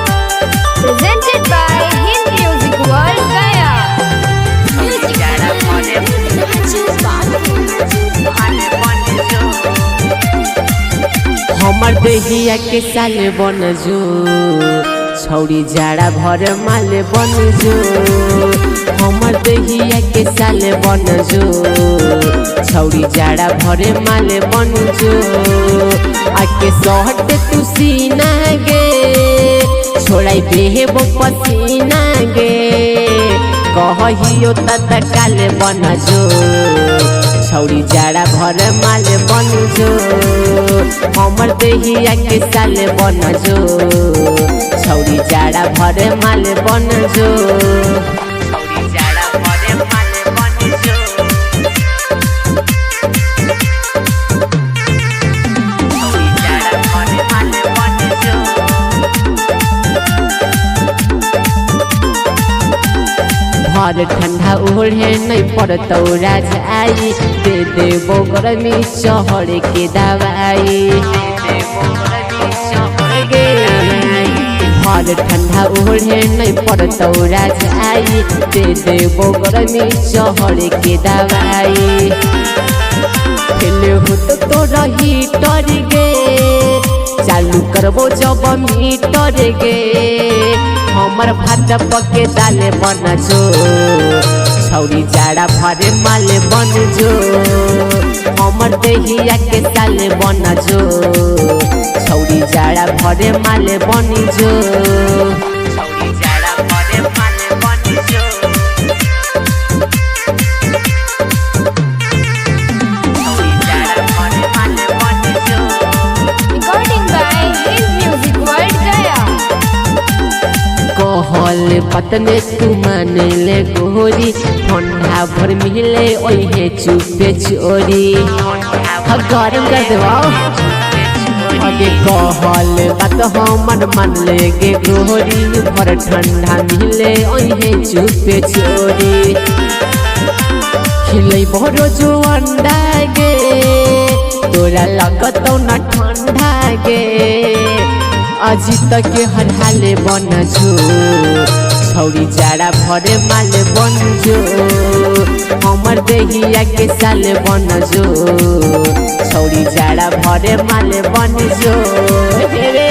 Presented by Hind Music World Gaya. हमर देहिया के साले बन जो छौरी जाड़ा भर माले बन जो हमर देहिया के साले बन जो छौरी जाड़ा भरे माले बन जो आके सहट तू सीना गे छोड़ाई बेहेबो पसीना गे कहियो त काले बन जो छौरी जाड़ा भर माले बन जो हमर देहिया के साले बन जो छौरी जाड़ा भर माले बन जो छौरी जाड़ा भर माले बन जो छौरी जाड़ा भर माले बन जो भर ठंडा ओढ़े नहीं पड़तौ राजाई दे देबो गर्मी चढ़ के दवाई भर ठंडा ओढ़े नहीं पड़तौ राजाई दे देबो गर्मी चढ़ के दवाई खेले हो तो रही टर गे चालू करबो जब मीटर गे हमर भात पके दाले बन जो छौरी जाड़ा भरे माले बन जो हमर देहिया के साले बन जो छौरी जाड़ा भरे माले बन जो छौरी जाड़ा भरे माले बन जो छौरी जाड़ा भरे माले बन जो Recording by Hind Music World Gaya. कहल पतने तू मान ले गोरी ठंडा भर मिले ओहे चुपे चोरी गरम कर देवा अगे कहल बात हमर मान ले गे गोरी भर ठंडा मिले ओहे चुपे चोरी खिलै बड़ो जो अंडा गे तोरा लगतौ न ठंडा गे अजित के हर हाले बन जो छौरी जाड़ा भरे माले बन जो हमर देहिया के साले बन जो छौरी जाड़ा भरे माले बन जो रे